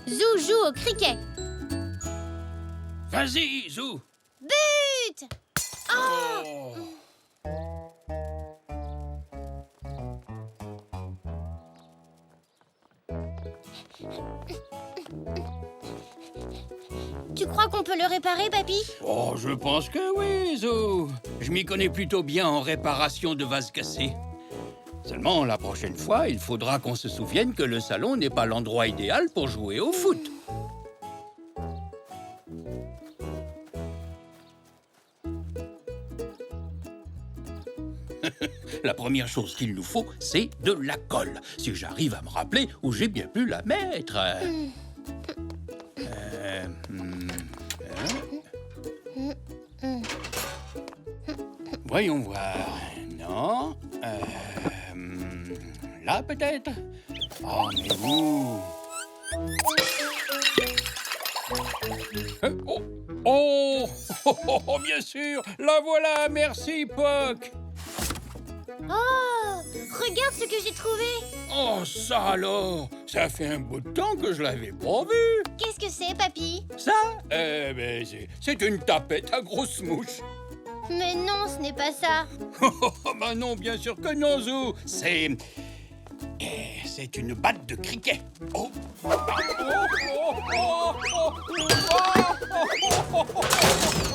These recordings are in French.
Zou joue au cricket. Vas-y, Zou. But! Oh! Tu crois qu'on peut le réparer, papy? Oh, je pense que oui, Zou. Je m'y connais plutôt bien en réparation de vases cassés. Seulement, la prochaine fois, il faudra qu'on se souvienne que le salon n'est pas l'endroit idéal pour jouer au foot. La première chose qu'il nous faut, c'est de la colle. Si j'arrive à me rappeler où j'ai bien pu la mettre. Voyons voir. Non. Là, peut-être. Oh, mais où? Oh, oh, oh, oh, bien sûr. La voilà. Merci, Puck. Oh! Regarde ce que j'ai trouvé! Oh, ça alors! Ça fait un bout de temps que je l'avais pas vu! Qu'est-ce que c'est, papy? Ça? Ben, c'est une tapette à grosses mouches! Mais non, ce n'est pas ça! Oh, bah non, bien sûr que non, Zou! C'est une batte de cricket! Oh! Oh, oh, oh,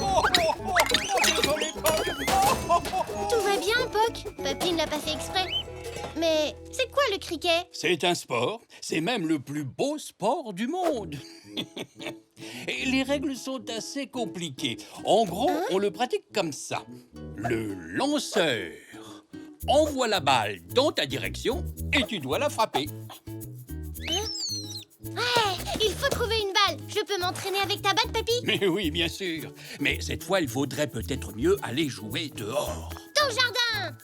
oh, désolé, Puck! Tout va bien, Puck. Papy ne l'a pas fait exprès. Mais c'est quoi le cricket? C'est un sport, c'est même le plus beau sport du monde. Et les règles sont assez compliquées. En gros, on le pratique comme ça. Le lanceur envoie la balle dans ta direction et tu dois la frapper. Ouais, il faut trouver une balle. Je peux m'entraîner avec ta batte, papy? Mais oui, bien sûr. Mais cette fois, il faudrait peut-être mieux aller jouer dehors. Dans le jardin!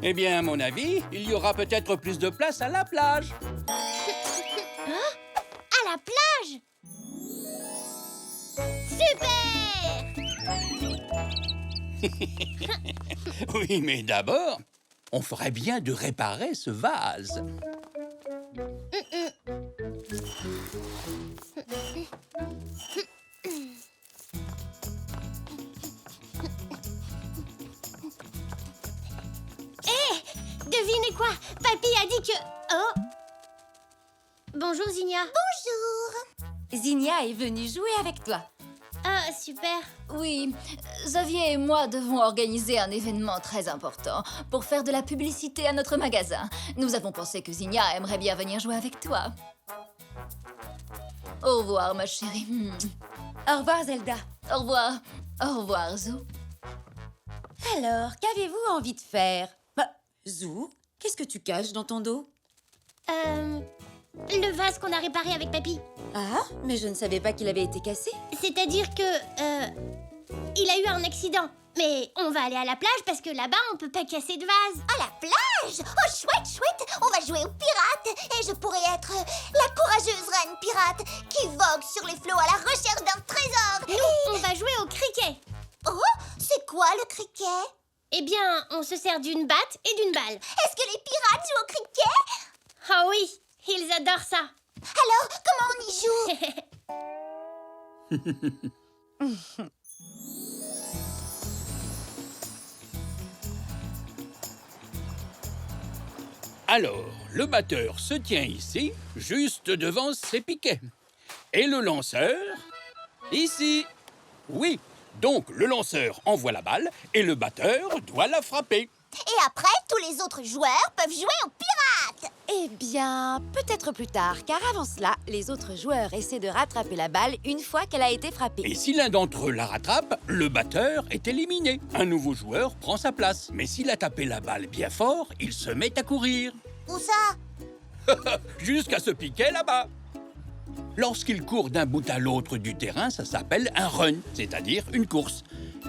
Eh bien, à mon avis, il y aura peut-être plus de place à la plage. À la plage! Super! Oui, mais d'abord, on ferait bien de réparer ce vase. Devinez quoi? Papy a dit que... Oh! Bonjour, Zinnia. Bonjour! Zinnia est venue jouer avec toi. Ah, super. Oui, Xavier et moi devons organiser un événement très important pour faire de la publicité à notre magasin. Nous avons pensé que Zinnia aimerait bien venir jouer avec toi. Au revoir, ma chérie. Au revoir, Zelda. Au revoir. Au revoir, Zou. Alors, qu'avez-vous envie de faire? Zou, qu'est-ce que tu caches dans ton dos? Le vase qu'on a réparé avec papy. Ah, mais je ne savais pas qu'il avait été cassé. C'est-à-dire que... il a eu un accident. Mais on va aller à la plage parce que là-bas, on peut pas casser de vase. À la plage? Oh, chouette, chouette! On va jouer aux pirates et je pourrais être la courageuse reine pirate qui vogue sur les flots à la recherche d'un trésor. Nous, on va jouer au cricket. Oh, c'est quoi le cricket? Eh bien, on se sert d'une batte et d'une balle. Est-ce que les pirates jouent au cricket? Ah oui, ils adorent ça. Alors, comment on y joue? Alors, le batteur se tient ici, juste devant ses piquets. Et le lanceur, ici. Oui, donc le lanceur envoie la balle et le batteur doit la frapper. Et après, tous les autres joueurs peuvent jouer aux pirates. Eh bien, peut-être plus tard, car avant cela, les autres joueurs essaient de rattraper la balle une fois qu'elle a été frappée. Et si l'un d'entre eux la rattrape, le batteur est éliminé. Un nouveau joueur prend sa place. Mais s'il a tapé la balle bien fort, il se met à courir. Où ça? Jusqu'à ce piquet là-bas. Lorsqu'il court d'un bout à l'autre du terrain, ça s'appelle un run, c'est-à-dire une course.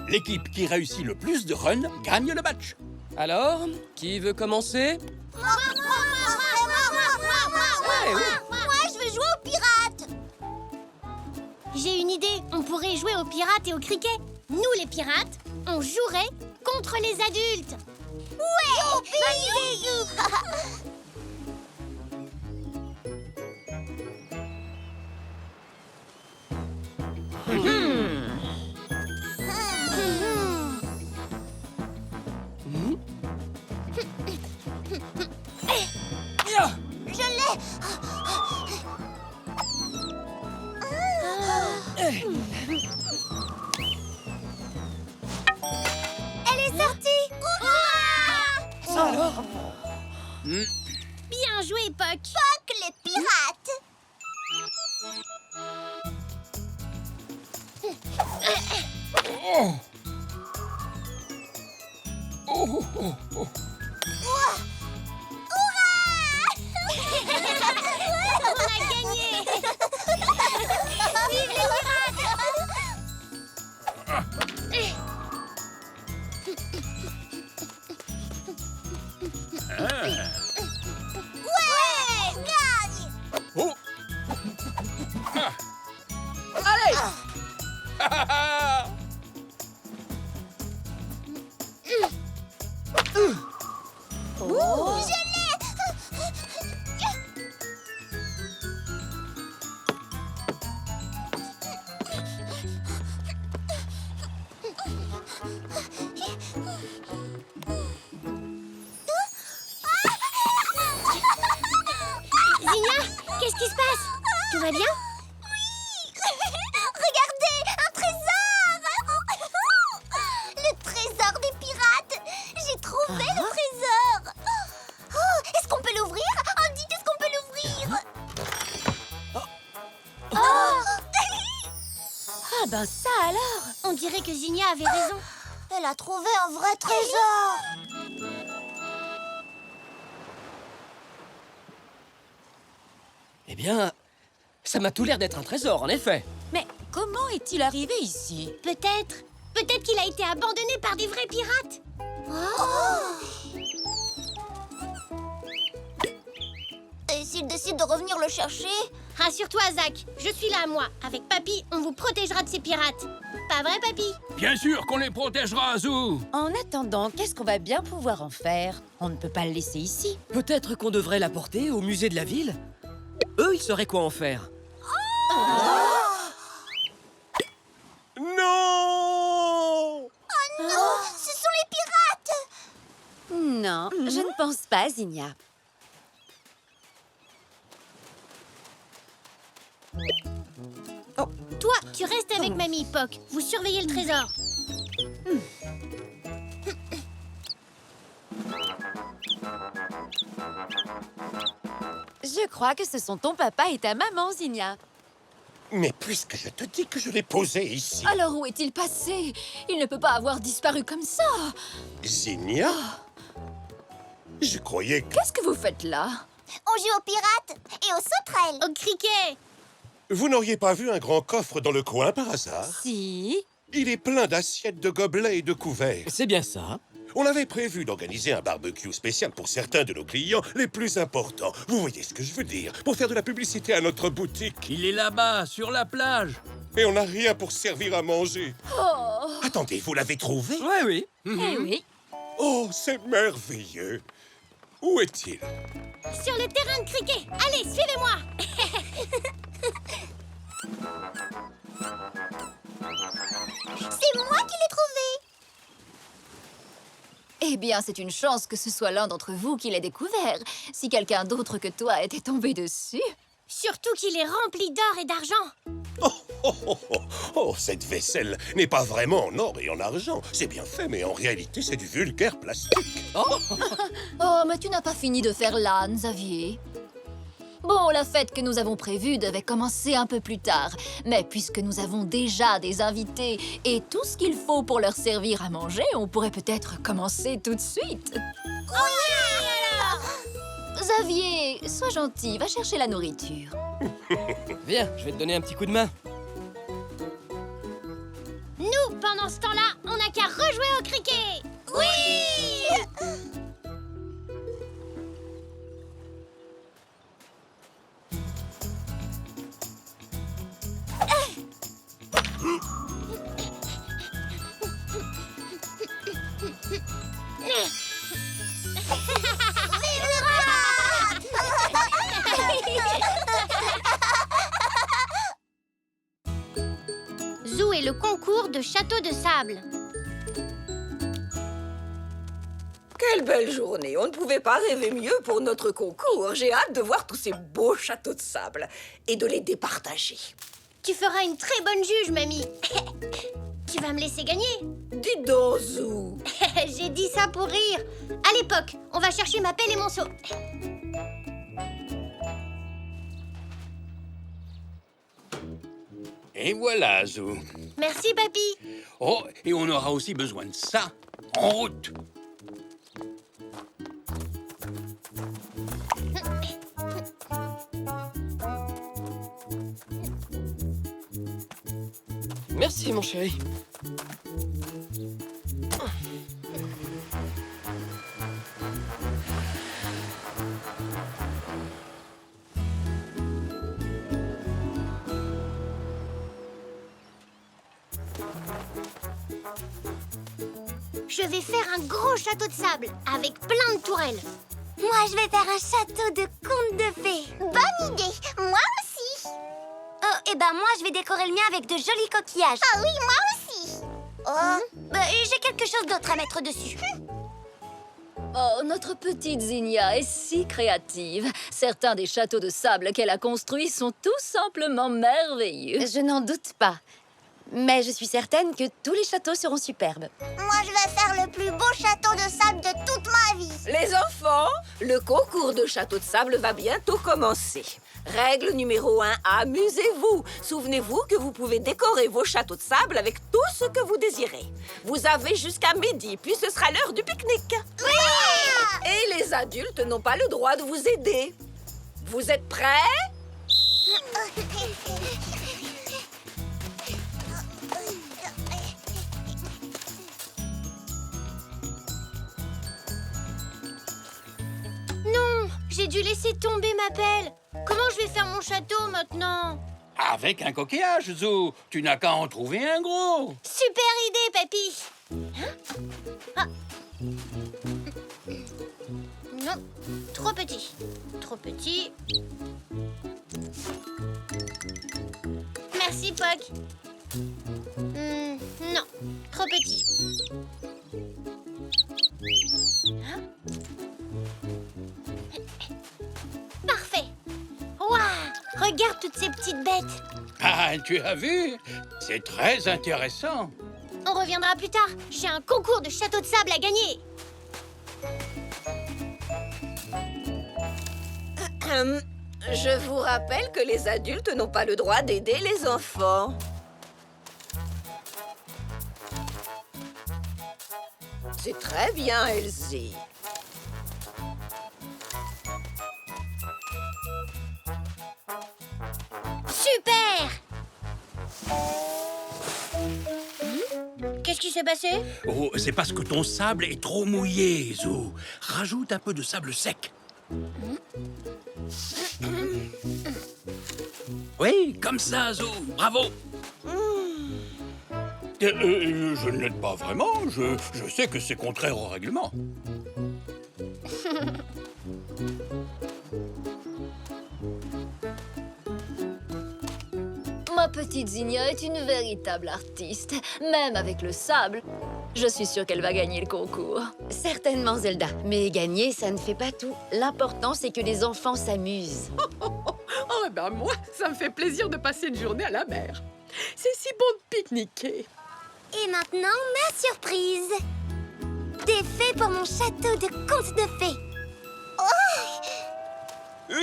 L'équipe qui réussit le plus de runs gagne le match. Alors, qui veut commencer? Moi, je veux jouer aux pirates. J'ai une idée, on pourrait jouer aux pirates et au cricket. Nous, les pirates, on jouerait contre les adultes. Ouais, bonne idée, Zou. Elle est sortie. Ça alors? Bien joué, Puck. Puck les pirates. On a gagné. Vive les pirates. Ouais, gagne. Oh. Je l'ai. Zinnia, qu'est-ce qui se passe? Tout va bien? Regardez, un trésor. Le trésor des pirates. J'ai trouvé le trésor. Oh, est-ce qu'on peut l'ouvrir? Oh, dites, est-ce qu'on peut l'ouvrir? Ah ben ça alors! On dirait que Zinnia avait raison. Elle a trouvé un vrai trésor. Eh bien, ça m'a tout l'air d'être un trésor, en effet. Mais comment est-il arrivé ici? Peut-être qu'il a été abandonné par des vrais pirates. Et s'il décide de revenir le chercher? Rassure-toi, Zach. Je suis là, moi. Avec Papy, on vous protégera de ces pirates. Pas vrai, Papy? Bien sûr qu'on les protégera, Azou. En attendant, qu'est-ce qu'on va bien pouvoir en faire? On ne peut pas le laisser ici. Peut-être qu'on devrait l'apporter au musée de la ville? Eux, ils sauraient quoi en faire. Non! Non, ce sont les pirates. Non, je ne pense pas, Zinnia. Toi, tu restes avec Mamie, Puck. Vous surveillez le trésor. Je crois que ce sont ton papa et ta maman, Zinnia. Mais puisque je te dis que je l'ai posé ici, Alors où est-il passé? Il ne peut pas avoir disparu comme ça. Zinnia, je croyais que... Qu'est-ce que vous faites là? On joue aux pirates et aux sauterelles. Au cricket. Vous n'auriez pas vu un grand coffre dans le coin par hasard? Si. Il est plein d'assiettes, de gobelets et de couverts. C'est bien ça. On avait prévu d'organiser un barbecue spécial pour certains de nos clients les plus importants. Vous voyez ce que je veux dire? Pour faire de la publicité à notre boutique. Il est là-bas, sur la plage. Et on n'a rien pour servir à manger. Oh, Attendez, vous l'avez trouvé? Ouais, oui. Eh oui. Oh, c'est merveilleux. Où est-il? Sur le terrain de cricket. Allez, suivez-moi. C'est moi qui l'ai trouvé. eh bien, c'est une chance que ce soit l'un d'entre vous qui l'ait découvert. Si quelqu'un d'autre que toi était tombé dessus... Surtout qu'il est rempli d'or et d'argent. Oh, cette vaisselle n'est pas vraiment en or et en argent. C'est bien fait, mais en réalité, c'est du vulgaire plastique. Oh, mais tu n'as pas fini de faire l'âne, Xavier. Bon, la fête que nous avons prévue devait commencer un peu plus tard. Mais puisque nous avons déjà des invités et tout ce qu'il faut pour leur servir à manger, on pourrait peut-être commencer tout de suite. Xavier, sois gentil, va chercher la nourriture. Viens, je vais te donner un petit coup de main. Nous, pendant ce temps-là, on n'a qu'à rejouer au cricket. Oui. Zou et le concours de château de sable. Quelle belle journée! On ne pouvait pas rêver mieux pour notre concours. J'ai hâte de voir tous ces beaux châteaux de sable et de les départager. Tu feras une très bonne juge, mamie. Tu vas me laisser gagner. Dis donc, Zou. J'ai dit ça pour rire. À l'époque, on va chercher ma pelle et mon seau. Et voilà, Zou. Merci, papy. Oh, et on aura aussi besoin de ça. En route. Merci, mon chéri. Je vais faire un gros château de sable avec plein de tourelles. Moi, je vais faire un château de contes de fées. Bonne idée. Moi aussi. Oh, et ben moi, je vais décorer le mien avec de jolis coquillages. Ah oui, moi aussi. Oh, j'ai quelque chose d'autre à mettre dessus. Oh, notre petite Zinnia est si créative. Certains des châteaux de sable qu'elle a construits sont tout simplement merveilleux. Je n'en doute pas. Mais je suis certaine que tous les châteaux seront superbes. Moi, je vais faire le plus beau château de sable de toute ma vie. Les enfants, le concours de château de sable va bientôt commencer. Règle numéro 1, amusez-vous. Souvenez-vous que vous pouvez décorer vos châteaux de sable avec tout ce que vous désirez. Vous avez jusqu'à midi, puis ce sera l'heure du pique-nique. Oui! Et les adultes n'ont pas le droit de vous aider. Vous êtes prêts? Non, j'ai dû laisser tomber ma pelle. Comment je vais faire mon château maintenant? Avec un coquillage, Zou. Tu n'as qu'à en trouver un gros. Super idée, papy. Hein? Non, trop petit. Trop petit. Merci, Poc. Non, trop petit. Hein? Parfait. Waouh! Regarde toutes ces petites bêtes. Ah, tu as vu? C'est très intéressant. On reviendra plus tard. J'ai un concours de château de sable à gagner. Je vous rappelle que les adultes n'ont pas le droit d'aider les enfants. C'est très bien, Elsie. Super! Qu'est-ce qui s'est passé? Oh, c'est parce que ton sable est trop mouillé, Zou. Rajoute un peu de sable sec. Oui, comme ça, Zou. Bravo. Je ne l'aide pas vraiment. Je sais que c'est contraire au règlement. Ma petite Zinnia est une véritable artiste. Même avec le sable, je suis sûre qu'elle va gagner le concours. Certainement, Zelda. Mais gagner, ça ne fait pas tout. L'important, c'est que les enfants s'amusent. Oh, ben moi, ça me fait plaisir de passer une journée à la mer. C'est si bon de pique-niquer. Et maintenant, ma surprise. Des fées pour mon château de contes de fées.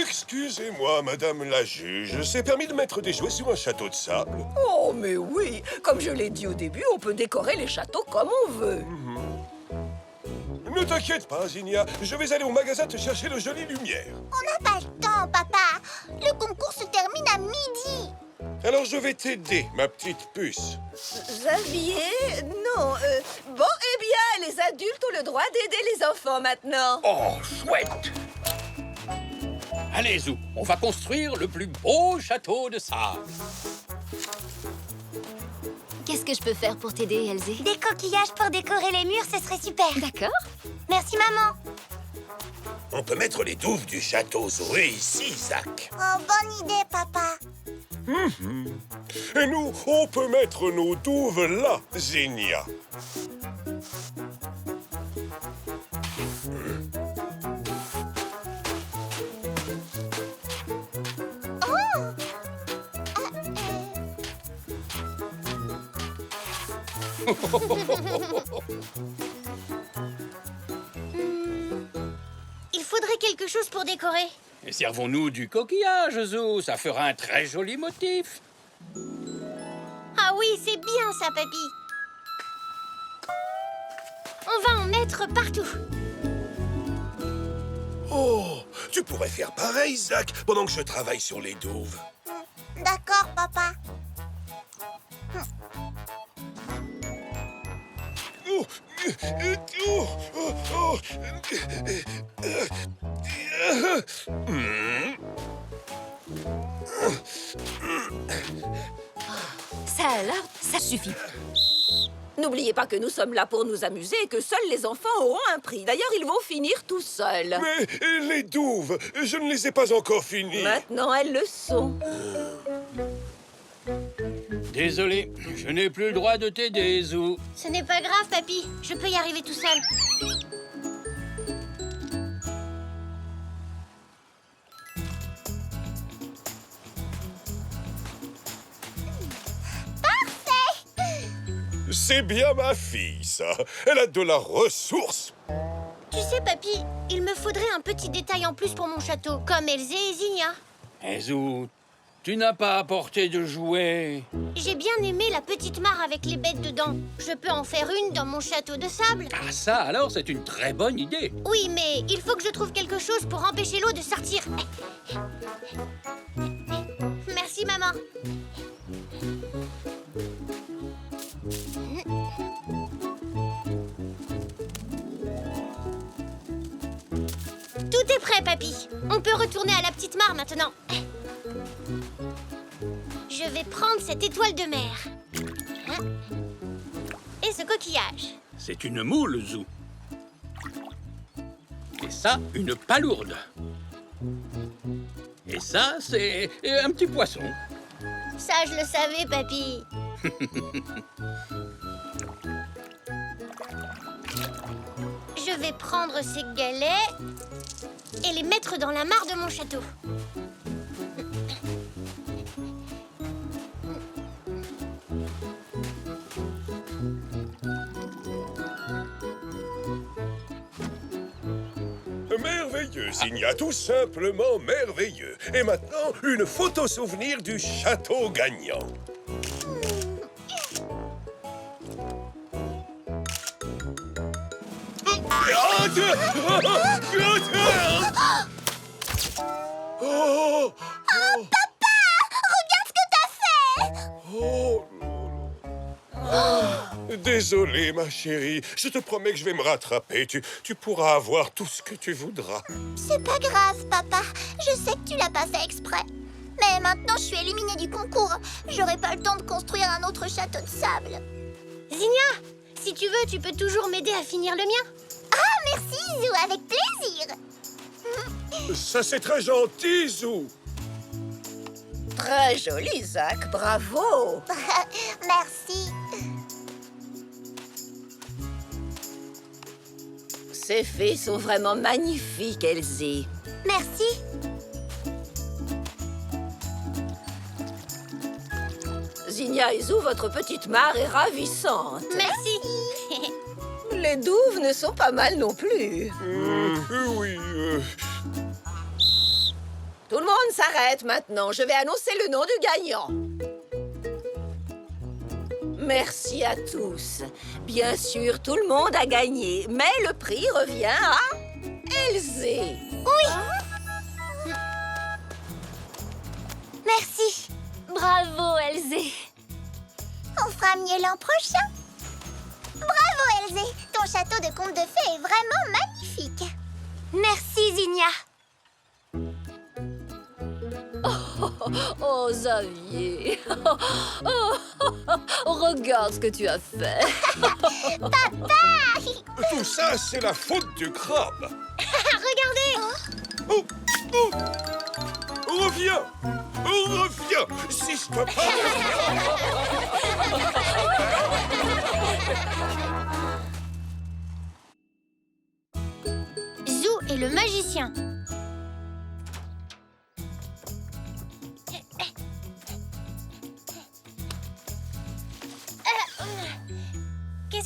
Excusez-moi, madame la juge. C'est permis de mettre des jouets sur un château de sable? Oh, mais oui. Comme je l'ai dit au début, on peut décorer les châteaux comme on veut. Ne t'inquiète pas, Zinnia. Je vais aller au magasin te chercher de jolies lumières. On n'a pas le temps, papa. Le concours se termine à midi. Alors je vais t'aider, ma petite puce. Xavier, non. Bon, eh bien, les adultes ont le droit d'aider les enfants maintenant. Oh, chouette. Allez, Zou, on va construire le plus beau château de sable. Qu'est-ce que je peux faire pour t'aider, Elsie? Des coquillages pour décorer les murs, ce serait super. D'accord. Merci, maman. On peut mettre les douves du château Zoé ici, Zach. Oh, bonne idée, papa. Et nous, on peut mettre nos douves là, Zinnia. Il faudrait quelque chose pour décorer. Et servons-nous du coquillage, Zou. Ça fera un très joli motif. Ah oui, c'est bien ça, papy. On va en mettre partout. Oh, tu pourrais faire pareil, Zach, pendant que je travaille sur les douves. D'accord, papa. Oh, oh, oh, oh. Ça là, ça suffit. N'oubliez pas que nous sommes là pour nous amuser et que seuls les enfants auront un prix. D'ailleurs, ils vont finir tout seuls. Mais les douves, je ne les ai pas encore finies. Maintenant, elles le sont. Désolé, je n'ai plus le droit de t'aider, Zou. Ce n'est pas grave, papy. Je peux y arriver tout seul. C'est bien ma fille, ça. Elle a de la ressource. Tu sais, papy, il me faudrait un petit détail en plus pour mon château, comme Elzé et Zinnia. Eh, Zou, tu n'as pas apporté de jouets. J'ai bien aimé la petite mare avec les bêtes dedans. Je peux en faire une dans mon château de sable. Ah ça, alors, c'est une très bonne idée. Oui, mais il faut que je trouve quelque chose pour empêcher l'eau de sortir. Merci, maman. Tout est prêt, papy. On peut retourner à la petite mare maintenant. Je vais prendre cette étoile de mer. Et ce coquillage. C'est une moule, Zou. Et ça, une palourde. Et ça, c'est un petit poisson. Ça, je le savais, papy. Je vais prendre ces galets et les mettre dans la mare de mon château. Merveilleux, Zinnia, tout simplement merveilleux. Et maintenant, une photo souvenir du château gagnant. Oh, Papa, regarde ce que t'as fait. oh, désolé, ma chérie. Je te promets que je vais me rattraper. Tu pourras avoir tout ce que tu voudras. C'est pas grave, papa. Je sais que tu l'as pas fait exprès. Mais maintenant, je suis éliminée du concours. J'aurai pas le temps de construire un autre château de sable. Zinnia, si tu veux, tu peux toujours m'aider à finir le mien. Ah, merci, Zou, avec plaisir. Ça, c'est très gentil, Zou. Très joli, Zach. Bravo. Merci. Ces fées sont vraiment magnifiques, Elsie. Merci. Zinnia et Zou, votre petite mare est ravissante. Merci. Les douves ne sont pas mal non plus. Oui. Tout le monde s'arrête maintenant. Je vais annoncer le nom du gagnant. Merci à tous. Bien sûr, tout le monde a gagné, mais le prix revient à Elsie. Merci. Bravo, Elzé. On fera mieux l'an prochain. Bravo, Elzé. Ton château de conte de fées est vraiment magnifique. Merci, Zinnia. Oh, Xavier. Regarde ce que tu as fait. Tout ça, c'est la faute du crabe. Regardez. Oh, oh. Reviens. Reviens. Si je te parle. Zou est le magicien.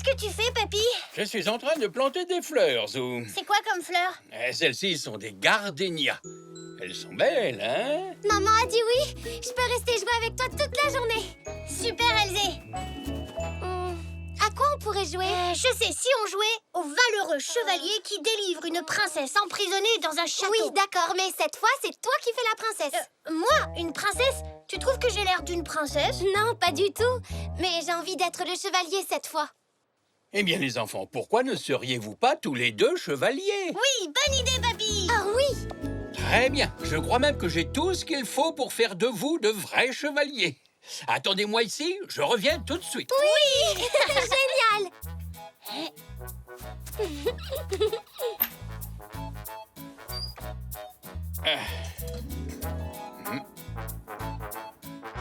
que tu fais, papy? Je suis en train de planter des fleurs, Zou. C'est quoi comme fleurs? Celles-ci sont des gardénias. Elles sont belles, hein? Maman a dit oui. Je peux rester jouer avec toi toute la journée. Super, Elzé. À quoi on pourrait jouer? Je sais, si on jouait au valeureux chevalier qui délivre une princesse emprisonnée dans un château. Oui, d'accord, mais cette fois, c'est toi qui fais la princesse. Moi, une princesse? Tu trouves que j'ai l'air d'une princesse? Non, pas du tout. Mais j'ai envie d'être le chevalier cette fois. Eh bien, les enfants, pourquoi ne seriez-vous pas tous les deux chevaliers? Oui, bonne idée, papy. Ah oui. Très bien. Je crois même que j'ai tout ce qu'il faut pour faire de vous de vrais chevaliers. Attendez-moi ici, je reviens tout de suite. Oui. Génial.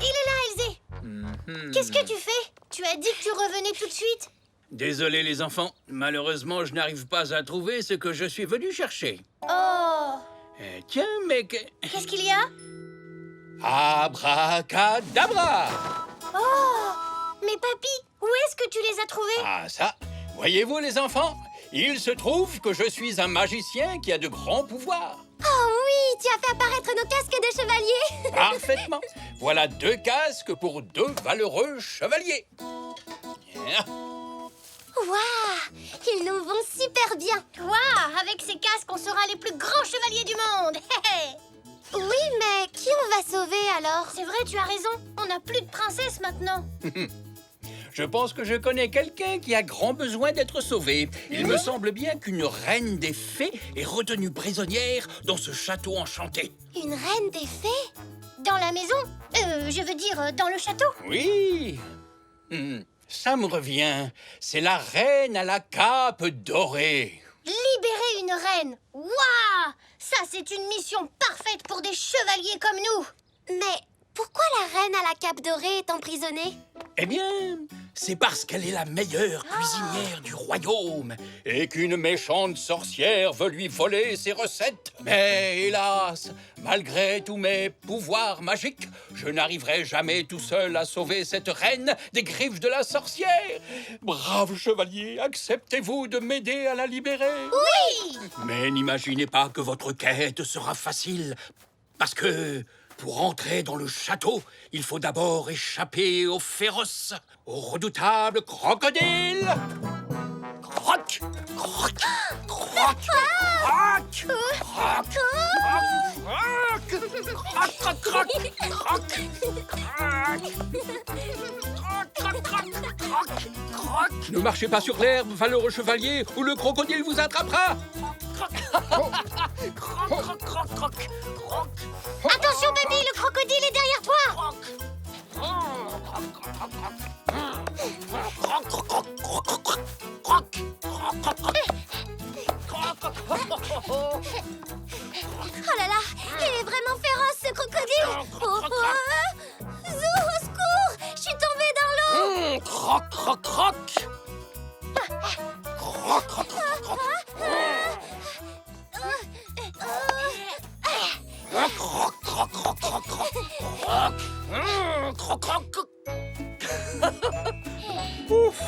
Il est là, Elzé. Qu'est-ce que tu fais? Tu as dit que tu revenais tout de suite. Désolé, les enfants. Malheureusement, je n'arrive pas à trouver ce que je suis venu chercher. Oh. Tiens, mais... Qu'est-ce qu'il y a? Abracadabra! Oh. Mais papy, où est-ce que tu les as trouvés? Ah, ça, voyez-vous, les enfants? Il se trouve que je suis un magicien qui a de grands pouvoirs. Oh oui, tu as fait apparaître nos casques de chevalier. Parfaitement. Voilà 2 casques pour 2 valeureux chevaliers. Waouh, ils nous vont super bien. Waouh, avec ces casques, on sera les plus grands chevaliers du monde. Oui, mais qui on va sauver alors? C'est vrai, tu as raison. On n'a plus de princesse maintenant. Je pense que je connais quelqu'un qui a grand besoin d'être sauvé. Il me semble bien qu'une reine des fées est retenue prisonnière dans ce château enchanté. Une reine des fées? Dans la maison? Je veux dire, dans le château. Oui. Ça me revient. C'est la reine à la cape dorée. Libérer une reine. Waouh! Ça, c'est une mission parfaite pour des chevaliers comme nous. Mais pourquoi la reine à la cape dorée est emprisonnée? Eh bien, c'est parce qu'elle est la meilleure cuisinière du royaume et qu'une méchante sorcière veut lui voler ses recettes. Mais hélas, malgré tous mes pouvoirs magiques, je n'arriverai jamais tout seul à sauver cette reine des griffes de la sorcière. Brave chevalier, acceptez-vous de m'aider à la libérer? Oui! Mais n'imaginez pas que votre quête sera facile, parce que... pour entrer dans le château, il faut d'abord échapper aux féroces, aux redoutables crocodiles. Croc, croc, croc, croc, croc, croc, croc, croc, croc. Ne marchez pas sur l'herbe, valeureux chevalier, ou le crocodile vous attrapera. Attention, baby, le crocodile est derrière toi. Oh là là, il est vraiment féroce ce crocodile. Zou, au secours, je suis tombée dans l'eau. Croc, croc, croc. Croc, croc, croc, croc. Croc, croc, croc, croc, croc. Croc, croc, croc. Ouf.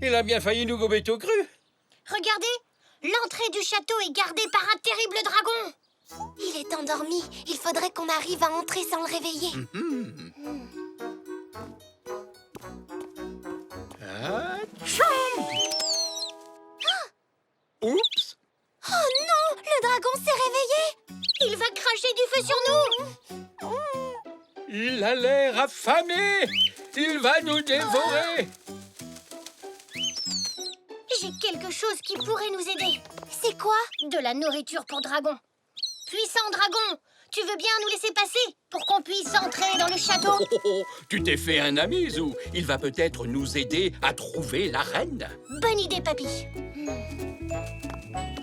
Il a bien failli nous gober tout cru. Regardez, l'entrée du château est gardée par un terrible dragon. Il est endormi. Il faudrait qu'on arrive à entrer sans le réveiller. Oups. Oh non, le dragon s'est réveillé. Il va cracher du feu sur nous. Il a l'air affamé. Il va nous dévorer. J'ai quelque chose qui pourrait nous aider. C'est quoi? De la nourriture pour dragon. Puissant dragon, tu veux bien nous laisser passer pour qu'on puisse entrer dans le château? Tu t'es fait un ami, Zou. Il va peut-être nous aider à trouver la reine. Bonne idée, papy.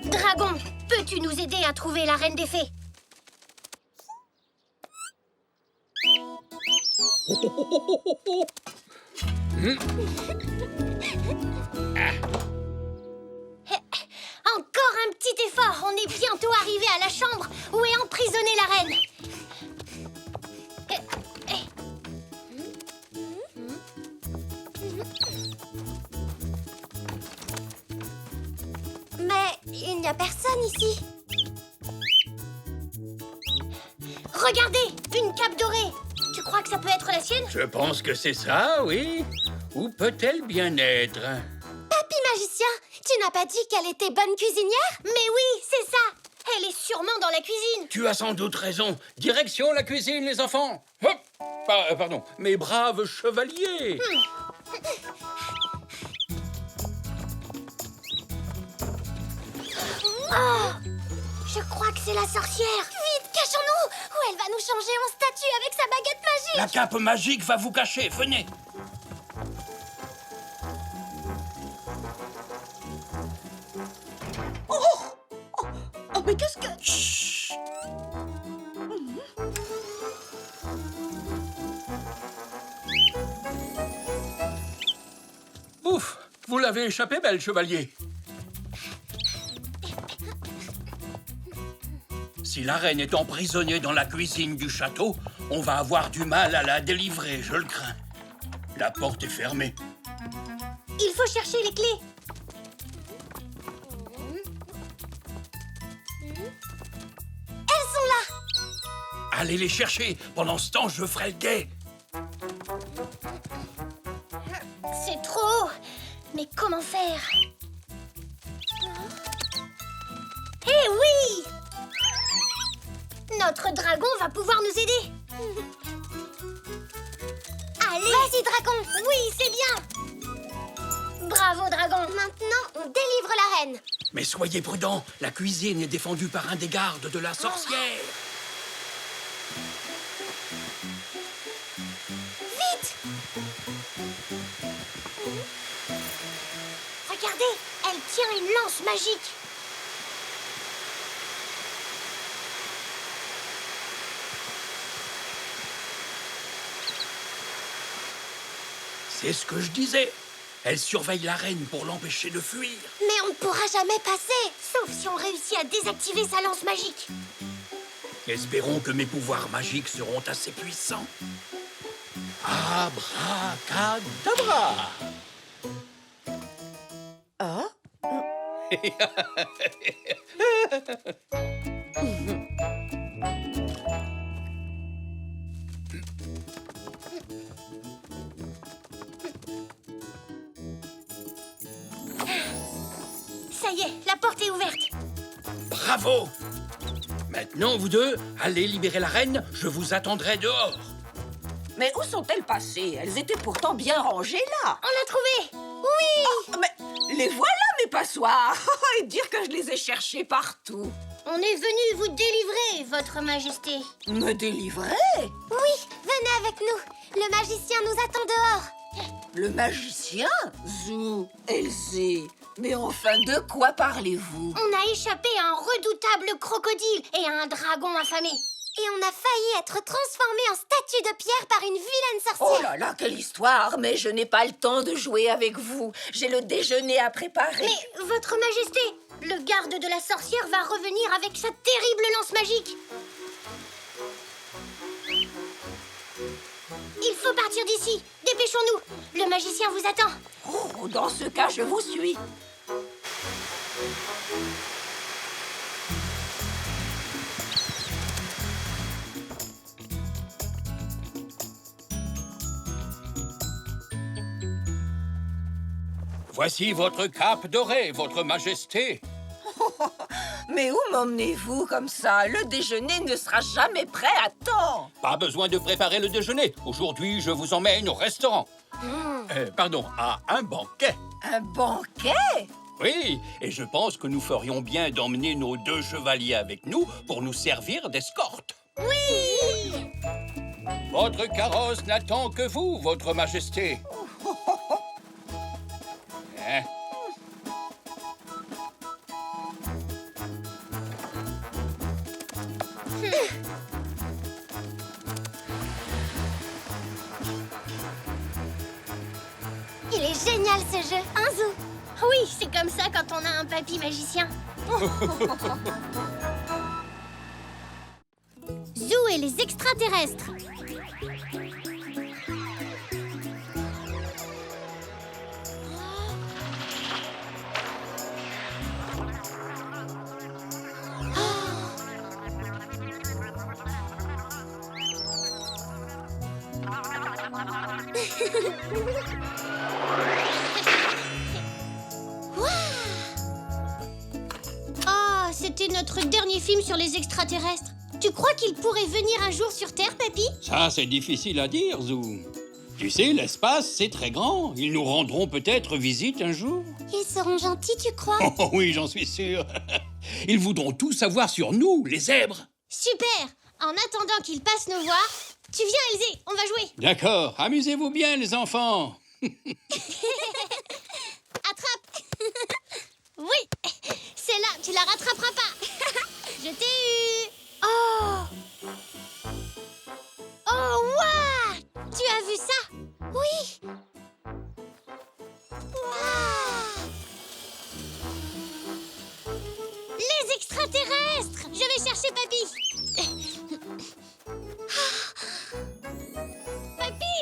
Dragon, peux-tu nous aider à trouver la reine des fées? Encore un petit effort, on est bientôt arrivé à la chambre où est emprisonnée la reine. n'y a personne ici. Regardez, une cape dorée. Tu crois que ça peut être la sienne? Je pense que c'est ça, oui. Où peut-elle bien être? Papy magicien, tu n'as pas dit qu'elle était bonne cuisinière? Mais oui, c'est ça. Elle est sûrement dans la cuisine. Tu as sans doute raison. Direction la cuisine, les enfants. Hop! Pardon, mes braves chevaliers. Oh, je crois que c'est la sorcière. Vite, cachons-nous! Ou elle va nous changer en statue avec sa baguette magique! La cape magique va vous cacher. Venez. Oh, mais qu'est-ce que... Chut. Ouf! Vous l'avez échappé, belle chevalier. Si la reine est emprisonnée dans la cuisine du château, on va avoir du mal à la délivrer, je le crains. La porte est fermée. Il faut chercher les clés. Elles sont là! Allez les chercher. Pendant ce temps, je ferai le guet. C'est trop haut. Mais comment faire? Eh oui! Notre dragon va pouvoir nous aider. Allez! Vas-y, dragon! Oui, c'est bien. Bravo, dragon. Maintenant, on délivre la reine. Mais soyez prudents. La cuisine est défendue par un des gardes de la sorcière. Vite! Regardez, elle tient une lance magique. C'est ce que je disais. Elle surveille la reine pour l'empêcher de fuir. Mais on ne pourra jamais passer! Sauf si on réussit à désactiver sa lance magique. Espérons que mes pouvoirs magiques seront assez puissants. Abracadabra! Ah? Ça y est, la porte est ouverte. Bravo! Maintenant, vous deux, allez libérer la reine. Je vous attendrai dehors. Mais où sont-elles passées? Elles étaient pourtant bien rangées là. On l'a trouvée. Oh, mais les voilà, mes passoires. Et dire que je les ai cherchées partout. On est venu vous délivrer, votre majesté. Me délivrer? Oui, venez avec nous. Le magicien nous attend dehors. Le magicien? Zou, Elsie. Mais enfin, de quoi parlez-vous? On a échappé à un redoutable crocodile et à un dragon affamé. Et on a failli être transformé en statue de pierre par une vilaine Oh sorcière. là là, quelle histoire! Mais je n'ai pas le temps de jouer avec vous. J'ai le déjeuner à préparer. Mais, votre majesté, le garde de la sorcière va revenir avec sa terrible lance magique. Il faut partir d'ici. Dépêchons-nous. Le magicien vous attend. Oh, dans ce cas, je vous suis. Voici votre cape dorée, votre majesté. Mais où m'emmenez-vous comme ça? Le déjeuner ne sera jamais prêt à temps. Pas besoin de préparer le déjeuner. Aujourd'hui, je vous emmène au restaurant. Pardon, à un banquet. Un banquet? Oui, et je pense que nous ferions bien d'emmener nos deux chevaliers avec nous pour nous servir d'escorte. Oui! Votre carrosse n'attend que vous, votre majesté. Hein? Il est génial ce jeu, hein Zou? Oui, c'est comme ça quand on a un papy magicien. Zou et les extraterrestres. Oh, c'était notre dernier film sur les extraterrestres. Tu crois qu'ils pourraient venir un jour sur Terre, Papy? Ça, c'est difficile à dire, Zou. Tu sais, l'espace, c'est très grand. Ils nous rendront peut-être visite un jour. Ils seront gentils, tu crois? Oh oui, j'en suis sûr. Ils voudront tout savoir sur nous, les zèbres. Super! En attendant qu'ils passent nous voir, tu viens, Elzé, on va jouer. D'accord, amusez-vous bien, les enfants. Attrape! Oui, c'est là, tu la rattraperas pas. Je t'ai eu. Oh! Oh, waouh! Tu as vu ça? Oui! Waouh! Les extraterrestres! Je vais chercher Papy.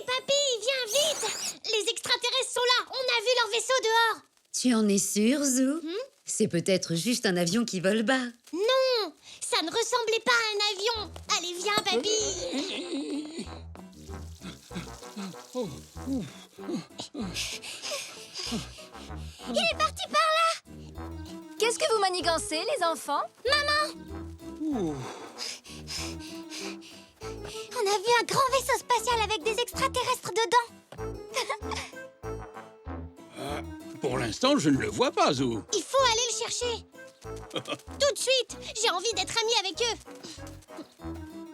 Papy, viens vite! Les extraterrestres sont là, on a vu leur vaisseau dehors. Tu en es sûr, Zou? C'est peut-être juste un avion qui vole bas. Non, ça ne ressemblait pas à un avion. Allez, viens, Papy. Il est parti par là. Qu'est-ce que vous manigancez, les enfants? On a vu un grand vaisseau spatial avec des extraterrestres dedans. Pour l'instant, je ne le vois pas, Zou. Il faut aller le chercher. Tout de suite, j'ai envie d'être amie avec eux.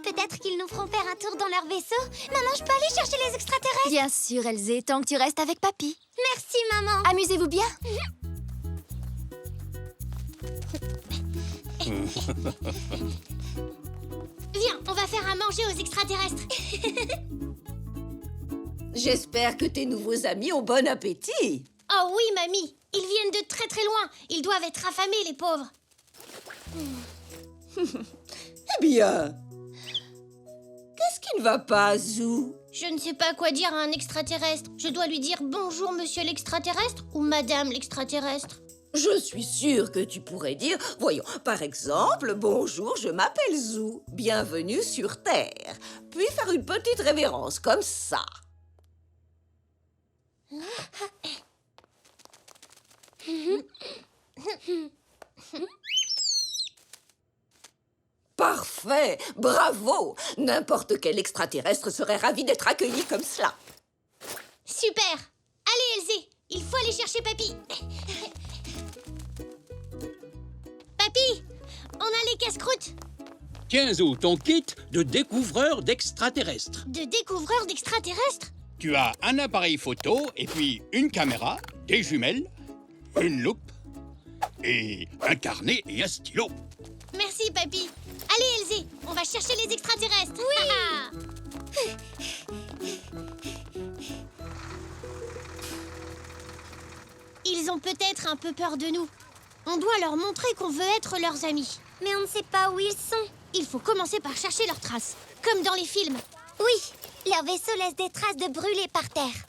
Peut-être qu'ils nous feront faire un tour dans leur vaisseau. Maman, je peux aller chercher les extraterrestres? Bien sûr, Elzé, tant que tu restes avec Papy. Merci, maman. Amusez-vous bien. Viens, on va faire à manger aux extraterrestres. J'espère que tes nouveaux amis ont bon appétit. Oh oui, mamie, ils viennent de très très loin. Ils doivent être affamés, les pauvres. Eh bien, qu'est-ce qui ne va pas, Zou? Je ne sais pas quoi dire à un extraterrestre. Je dois lui dire bonjour, monsieur l'extraterrestre ou madame l'extraterrestre. Je suis sûre que tu pourrais dire, voyons, par exemple, bonjour, je m'appelle Zou, bienvenue sur Terre. Puis faire une petite révérence comme ça. Parfait, bravo. N'importe quel extraterrestre serait ravi d'être accueilli comme cela. Super. Allez, Elzé, il faut aller chercher Papy. Papy, on a les casse-croûtes. Tiens, Zou, ton kit de découvreur d'extraterrestres. De découvreurs d'extraterrestres? Tu as un appareil photo et puis une caméra, des jumelles, une loupe et un carnet et un stylo. Merci, Papy. Allez, Elzé, on va chercher les extraterrestres. Oui. Ils ont peut-être un peu peur de nous. On doit leur montrer qu'on veut être leurs amis. Mais on ne sait pas où ils sont. Il faut commencer par chercher leurs traces, comme dans les films. Oui, leur vaisseau laisse des traces de brûlés par terre.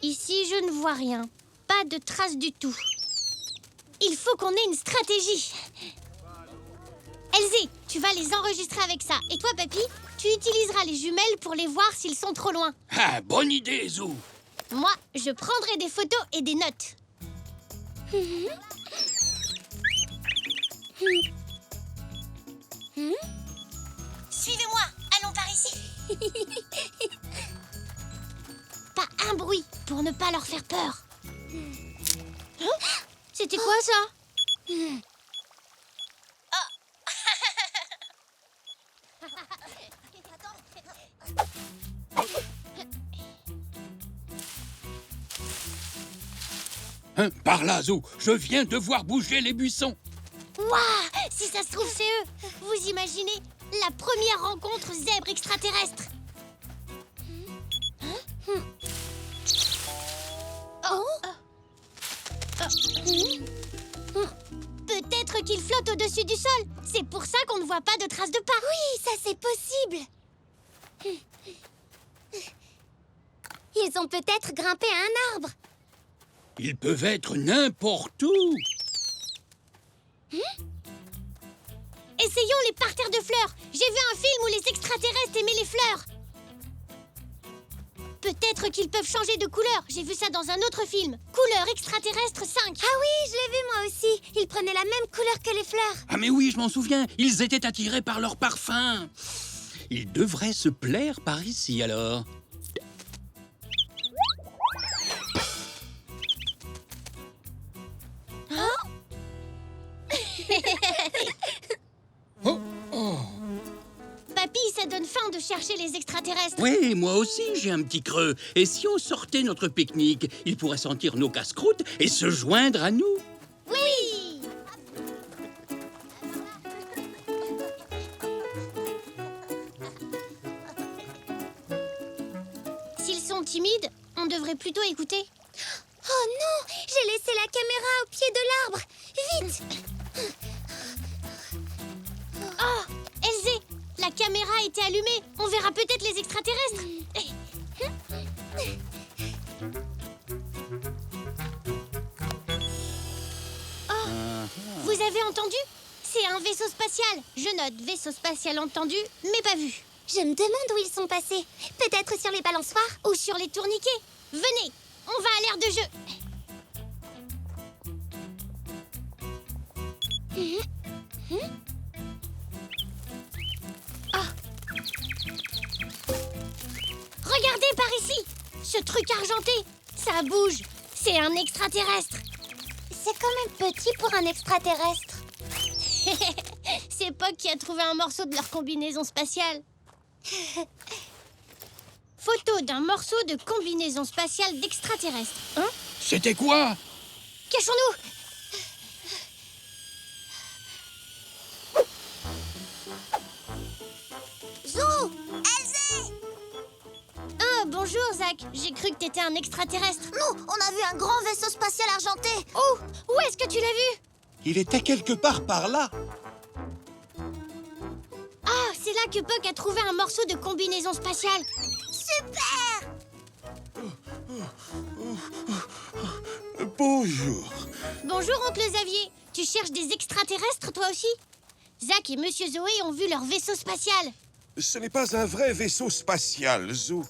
Ici, je ne vois rien. Pas de traces du tout. Il faut qu'on ait une stratégie. Elzé, tu vas les enregistrer avec ça. Et toi, Papy, tu utiliseras les jumelles pour les voir s'ils sont trop loin. Ah, bonne idée, Zou. Moi, je prendrai des photos et des notes. Suivez-moi, allons par ici. Pas un bruit pour ne pas leur faire peur. Hein? C'était quoi ça? Hein, par là, Zou, je viens de voir bouger les buissons. Waouh! Si ça se trouve, c'est eux. Vous imaginez la première rencontre zèbre extraterrestre? Peut-être qu'ils flottent au-dessus du sol. C'est pour ça qu'on ne voit pas de traces de pas. Oui, ça c'est possible. Ils ont peut-être grimpé à un arbre. Ils peuvent être n'importe où. Essayons les parterres de fleurs. J'ai vu un film où les extraterrestres aimaient les fleurs. Peut-être qu'ils peuvent changer de couleur. J'ai vu ça dans un autre film. Couleur extraterrestre 5. Ah oui, je l'ai vu moi aussi. Ils prenaient la même couleur que les fleurs. Ah mais oui, je m'en souviens, ils étaient attirés par leur parfum. Ils devraient se plaire par ici alors. Papy, ça donne faim de chercher les extraterrestres. Oui, moi aussi j'ai un petit creux. Et si on sortait notre pique-nique, ils pourraient sentir nos casse-croûtes et se joindre à nous. Oui. S'ils sont timides, on devrait plutôt écouter. Oh non, j'ai laissé la caméra au pied de l'arbre. Vite. Oh, Elzé, la caméra a été allumée. On verra peut-être les extraterrestres. Oh, vous avez entendu? C'est un vaisseau spatial. Je note vaisseau spatial entendu, mais pas vu. Je me demande où ils sont passés. Peut-être sur les balançoires. Ou sur les tourniquets. Venez, on va à l'aire de jeu. Regardez par ici. Ce truc argenté, ça bouge. C'est un extraterrestre. C'est quand même petit pour un extraterrestre. C'est Puck qui a trouvé un morceau de leur combinaison spatiale. Photo d'un morceau de combinaison spatiale d'extraterrestres. Hein? C'était quoi? Cachons-nous! Zou! Elzé! Ah, bonjour, Zach. J'ai cru que t'étais un extraterrestre. Nous, on a vu un grand vaisseau spatial argenté. Oh, où est-ce que tu l'as vu? Il était quelque part par là. Ah, c'est là que Puck a trouvé un morceau de combinaison spatiale. Super! Bonjour. Bonjour, oncle Xavier. Tu cherches des extraterrestres, toi aussi? Zach et Monsieur Zoé ont vu leur vaisseau spatial. Ce n'est pas un vrai vaisseau spatial, Zou.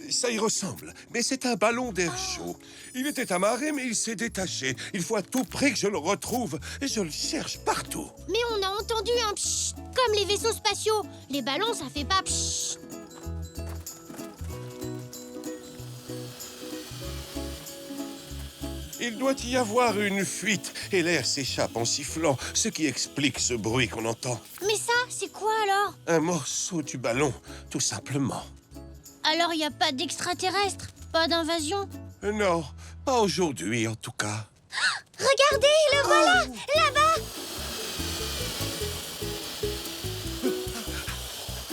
Ça y ressemble, mais c'est un ballon d'air chaud. Il était amarré, mais il s'est détaché. Il faut à tout prix que je le retrouve, et je le cherche partout. Mais on a entendu un pshht, comme les vaisseaux spatiaux. Les ballons, ça fait pas pshht. Il doit y avoir une fuite, et l'air s'échappe en sifflant, ce qui explique ce bruit qu'on entend. Mais ça, c'est quoi alors? Un morceau du ballon, tout simplement. Alors il n'y a pas d'extraterrestres, pas d'invasion? Non, pas aujourd'hui en tout cas. Regardez, le voilà! Là-bas!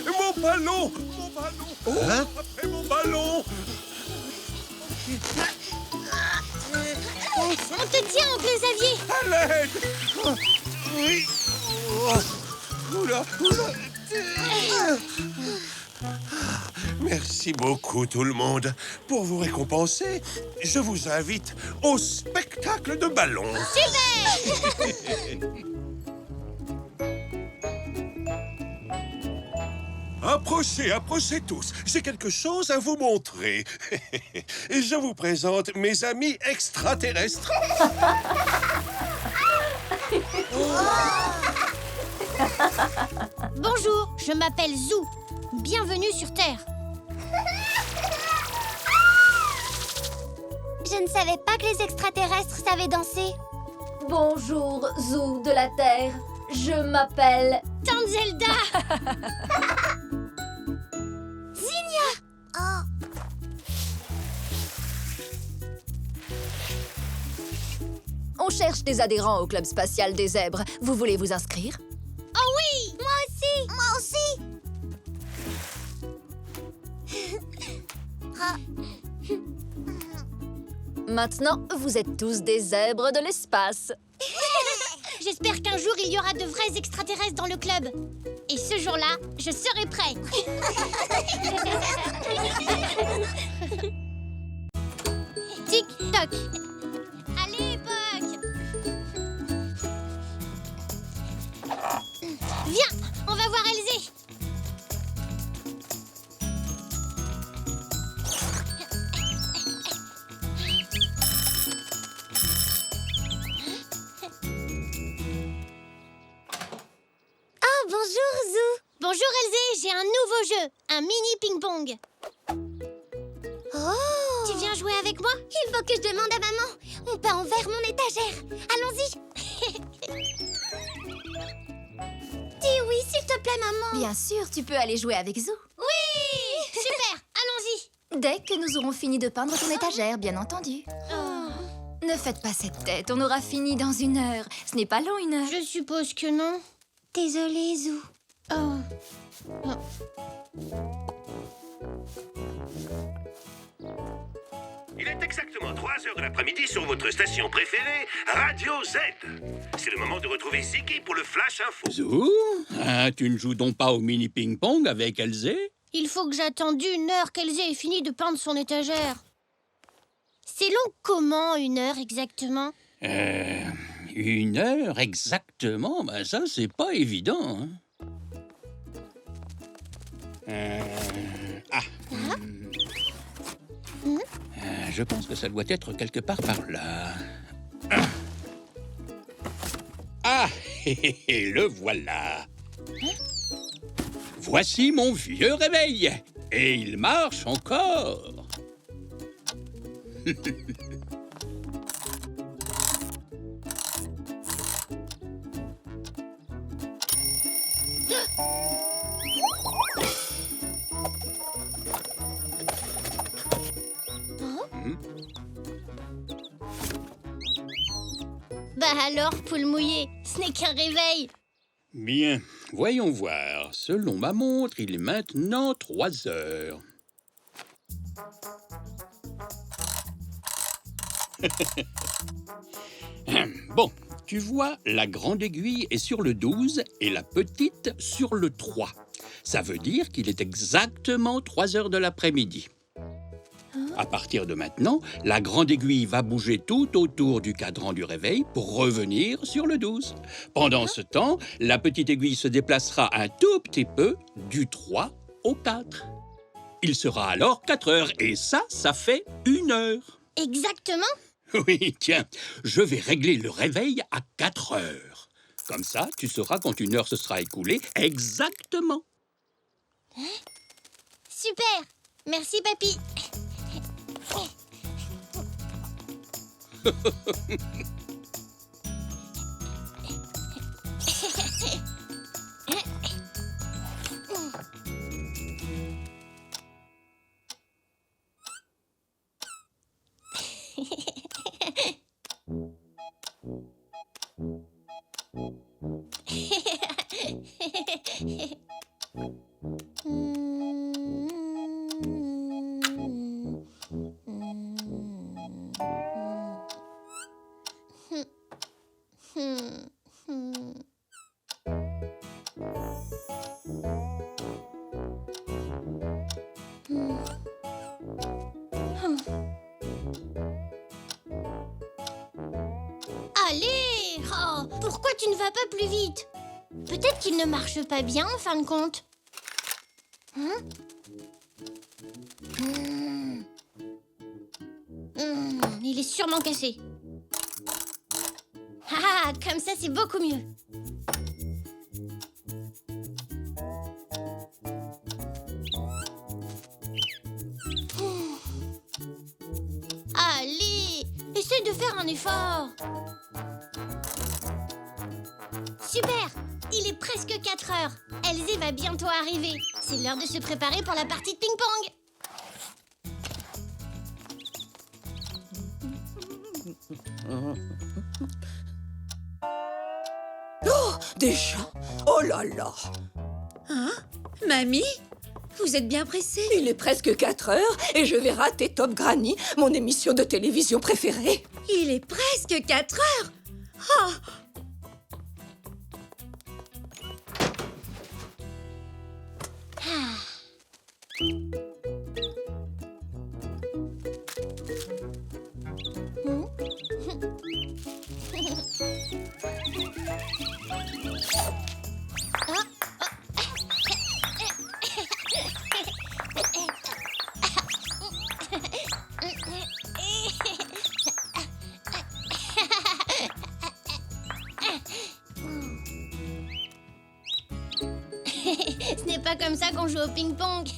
Mon ballon! Mon ballon! Hein? Après mon ballon! On te tient, oncle Xavier! À l'aide! Oh, oui! Oh, oula, oula. Merci beaucoup tout le monde. Pour vous récompenser, je vous invite au spectacle de ballons. Approchez, approchez tous. J'ai quelque chose à vous montrer. Et je vous présente mes amis extraterrestres. Bonjour, je m'appelle Zou. Bienvenue sur Terre. Je ne savais pas que les extraterrestres savaient danser. Bonjour, Zou de la Terre. Je m'appelle... Tante Zelda! Oh, On cherche des adhérents au Club spatial des zèbres. Vous voulez vous inscrire? Oh oui! moi aussi! Moi aussi! Maintenant, vous êtes tous des zèbres de l'espace. J'espère qu'un jour, il y aura de vrais extraterrestres dans le club. Et ce jour-là, je serai prêt. Tic-toc. Allez, Puck. Viens, on va voir Elzé. jeu, un mini ping-pong. Oh! Tu viens jouer avec moi? Il faut que je demande à maman. On peut envers mon étagère. Allons-y. Dis oui, s'il te plaît, maman. Bien sûr, tu peux aller jouer avec Zou. Oui! Super, allons-y. Dès que nous aurons fini de peindre ton étagère, bien entendu. Ne faites pas cette tête, on aura fini dans 1 heure. Ce n'est pas long, 1 heure. Je suppose que non. Désolée, Zou. Il est exactement 3 heures de l'après-midi sur votre station préférée, Radio Z. C'est le moment de retrouver Ziggy pour le Flash Info. Zou, tu ne joues donc pas au mini ping-pong avec Elzé? Il faut que j'attende 1 heure qu'Elzé ait fini de peindre son étagère. C'est long comment, 1 heure exactement? 1 heure exactement? Ben ça, c'est pas évident. Hein. Je pense que ça doit être quelque part par là. Le voilà. Voici mon vieux réveil. Et il marche encore. Bah alors, poule mouillée, ce n'est qu'un réveil. Bien, voyons voir. Selon ma montre, il est maintenant 3 heures. Bon, tu vois, la grande aiguille est sur le 12 et la petite sur le 3. Ça veut dire qu'il est exactement 3 heures de l'après-midi. À partir de maintenant, la grande aiguille va bouger tout autour du cadran du réveil pour revenir sur le 12. Pendant ce temps, la petite aiguille se déplacera un tout petit peu du 3 au 4. Il sera alors 4 heures et ça fait 1 heure. Exactement? Oui, tiens, je vais régler le réveil à 4 heures. Comme ça, tu sauras quand 1 heure se sera écoulée exactement. Super! Merci, papy. Allez! Oh, pourquoi tu ne vas pas plus vite? Peut-être qu'il ne marche pas bien en fin de compte. Il est sûrement cassé. Ah, comme ça c'est beaucoup mieux. Allez, essaie de faire un effort. Super! Il est presque 4 heures. Elzé va bientôt arriver. C'est l'heure de se préparer pour la partie de ping-pong. Oh, déjà? Oh là là! Hein? Mamie? Vous êtes bien pressée? Il est presque 4 heures et je vais rater Top Granny, mon émission de télévision préférée. Il est presque 4 heures! Oh! Ce n'est pas comme ça qu'on qu'on joue au ping-pong.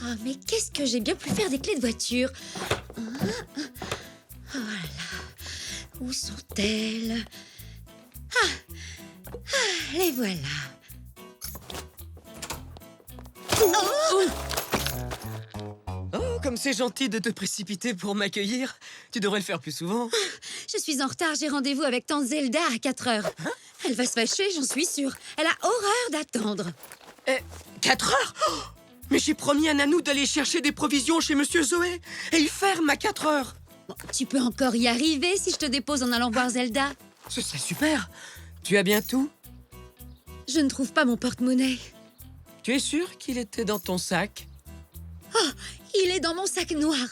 Oh, mais qu'est-ce que j'ai bien pu faire des clés de voiture? Voilà. Où sont-elles? Les voilà. Oh, comme c'est gentil de te précipiter pour m'accueillir. Tu devrais le faire plus souvent. Je suis en retard, j'ai rendez-vous avec tante Zelda à 4 heures. Elle va se fâcher, j'en suis sûre. Elle a horreur d'attendre. 4 heures? Oh, mais j'ai promis à Nanou d'aller chercher des provisions chez Monsieur Zoé. Et il ferme à 4 heures. Bon, tu peux encore y arriver si je te dépose en allant voir Zelda. Ce serait super. Tu as bien tout? Je ne trouve pas mon porte-monnaie. Tu es sûr qu'il était dans ton sac? Oh, il est dans mon sac noir.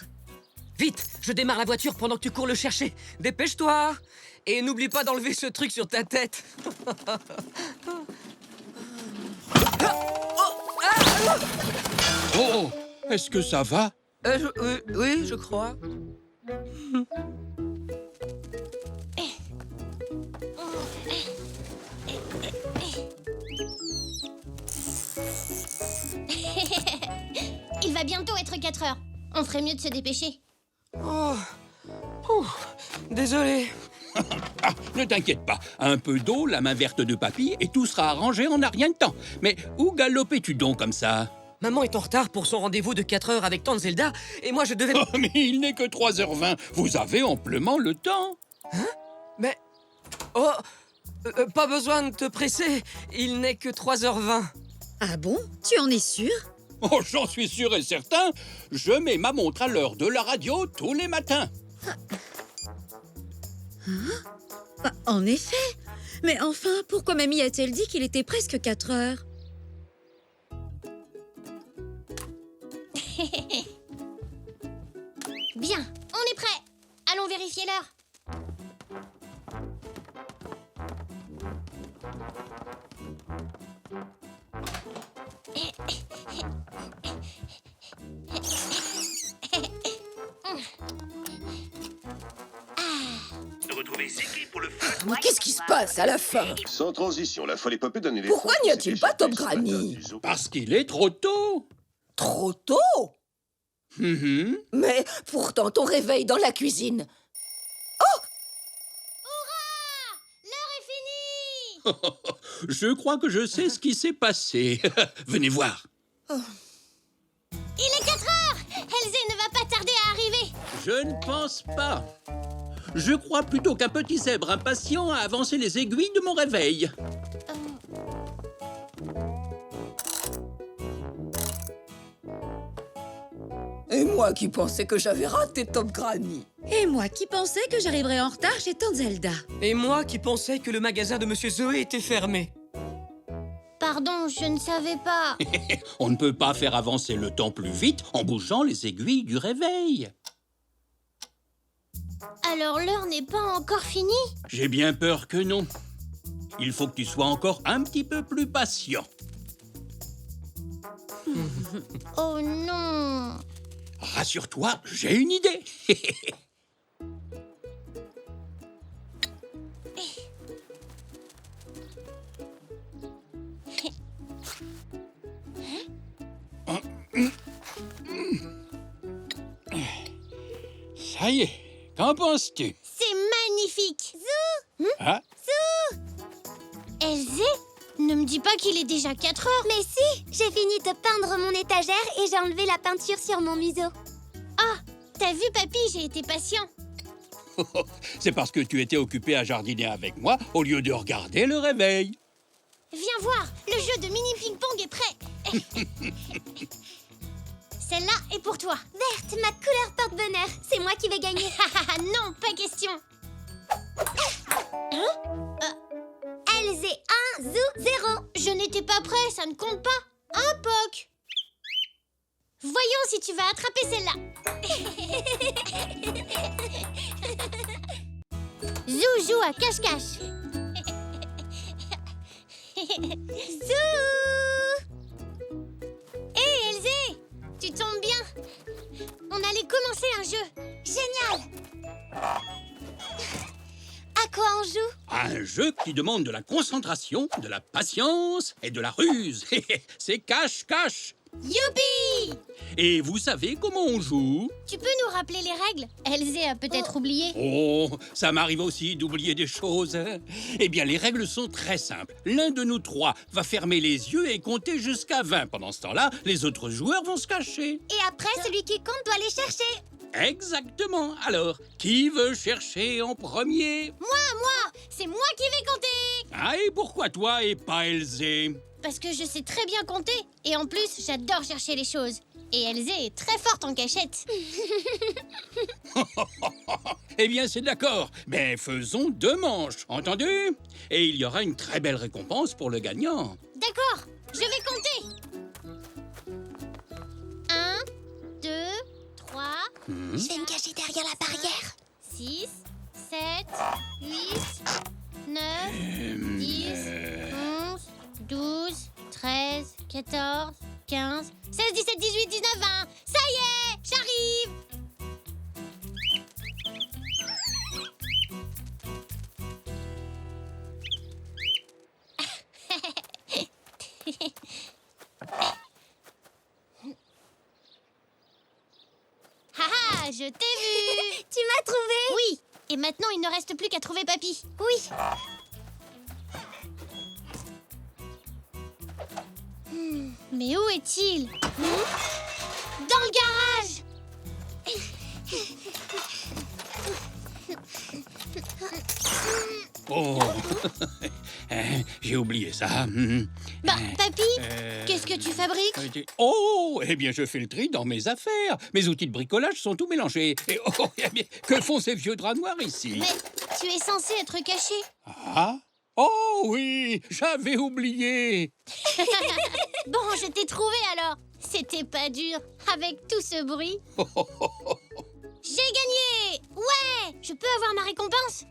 Vite, je démarre la voiture pendant que tu cours le chercher. Dépêche-toi. Et n'oublie pas d'enlever ce truc sur ta tête. Oh, est-ce que ça va? Oui, je crois. Il va bientôt être 4 heures. On ferait mieux de se dépêcher. Oh. Désolé. Ah, ne t'inquiète pas. Un peu d'eau, la main verte de papy, et tout sera arrangé en un rien de temps. Mais où galopais-tu donc comme ça? Maman est en retard pour son rendez-vous de 4 heures avec tante Zelda, et moi je devais... Oh, mais il n'est que 3h20. Vous avez amplement le temps. Hein? Mais... Oh, pas besoin de te presser. Il n'est que 3h20. Ah bon? Tu en es sûr? Oh, j'en suis sûr et certain. Je mets ma montre à l'heure de la radio tous les matins. Ah, en effet. Mais enfin, pourquoi mamie a-t-elle dit qu'il était presque 4 heures? Bien, on est prêt. Allons vérifier l'heure. Retrouvez Ziggy pour le fun. Mais qu'est-ce qui se passe à la fin? Sans transition, la folle épopée d'un éléphant. Pourquoi n'y a-t-il pas Top Granny? Parce qu'il est trop tôt. Trop tôt? Mhm. Mais pourtant ton réveil dans la cuisine. L'heure est finie. Je crois que je sais ce qui s'est passé. Venez voir. Il est 4 heures. Elzé ne va pas tarder à arriver. Je ne pense pas. Je crois plutôt qu'un petit zèbre impatient a avancé les aiguilles de mon réveil. Et moi qui pensais que j'avais raté Top Granny. Et moi qui pensais que j'arriverais en retard chez tante Zelda. Et moi qui pensais que le magasin de Monsieur Zoé était fermé. Pardon, je ne savais pas. On ne peut pas faire avancer le temps plus vite en bougeant les aiguilles du réveil. Alors l'heure n'est pas encore finie? J'ai bien peur que non. Il faut que tu sois encore un petit peu plus patient. Oh non. Rassure-toi, j'ai une idée. Ça y est, qu'en penses-tu? C'est magnifique. Zou. Hein? Elzé, ne me dis pas qu'il est déjà 4 heures. Mais si, j'ai fini de peindre mon étagère et j'ai enlevé la peinture sur mon museau. Ah, t'as vu, papy, j'ai été patient. C'est parce que tu étais occupé à jardiner avec moi au lieu de regarder le réveil. Viens voir, le jeu de mini ping-pong est prêt. Celle-là est pour toi. Verte, ma couleur porte-bonheur. C'est moi qui vais gagner. Non, pas question. Elzé 1, Zou 0. Je n'étais pas prêt, ça ne compte pas. Un poc. Voyons si tu vas attraper celle-là. Zou joue à cache-cache. Zou. Hé, Elzé, tu tombes bien. On allait commencer un jeu. Génial. À quoi on joue? à un jeu qui demande de la concentration, de la patience et de la ruse. C'est cache-cache. Youpi! Et vous savez comment on joue? Tu peux nous rappeler les règles? Elzé a peut-être oublié. Oh, ça m'arrive aussi d'oublier des choses. Eh bien, les règles sont très simples. L'un de nous trois va fermer les yeux et compter jusqu'à 20. Pendant ce temps-là, les autres joueurs vont se cacher. Et après, celui qui compte doit les chercher. Exactement. Alors, qui veut chercher en premier? Moi! C'est moi qui vais compter! Ah, et pourquoi toi et pas Elzé? Parce que je sais très bien compter. Et en plus, j'adore chercher les choses. Et Elzé est très forte en cachette. Eh bien, c'est d'accord. Mais faisons 2 manches, entendu? Et il y aura une très belle récompense pour le gagnant. D'accord, je vais compter. 1, 2, 3, Je vais me cacher derrière la barrière. 6, 7, 8, 9, 10, 11, 12, 13, 14, 15, 16, 17, 18, 19, 20. Ça y est, j'arrive. Haha, je t'ai vu. Tu m'as trouvé. Oui, et maintenant il ne reste plus qu'à trouver Papy. Oui. Mais où est-il? Dans le garage. Oh, j'ai oublié ça. Bah, Papy, qu'est-ce que tu fabriques? Oh, eh bien, je fais le tri dans mes affaires. Mes outils de bricolage sont tout mélangés. Et oh, eh bien, que font ces vieux draps noirs ici? Mais tu es censé être caché. Ah? Oh oui, j'avais oublié. Bon, je t'ai trouvé alors. C'était pas dur, avec tout ce bruit. J'ai gagné! Ouais! Je peux avoir ma récompense?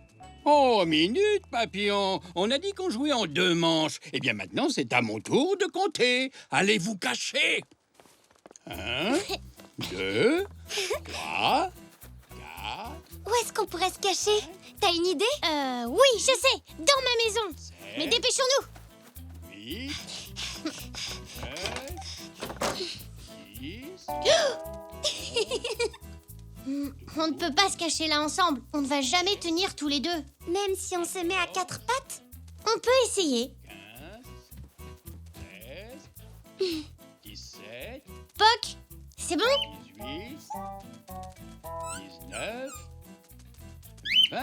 Oh, minute, papillon. On a dit qu'on jouait en 2 manches. Eh bien, maintenant, c'est à mon tour de compter. Allez vous cacher. 1, 2, 3, 4... Où est-ce qu'on pourrait se cacher? T'as une idée? Oui, je sais, dans ma maison. Mais dépêchons-nous. 8, 9, 10... On ne peut pas se cacher là ensemble. On ne va jamais tenir tous les deux. Même si on se met à 4 pattes? On peut essayer. 15, 16, 17... Poc, c'est bon? 18, 19, 20.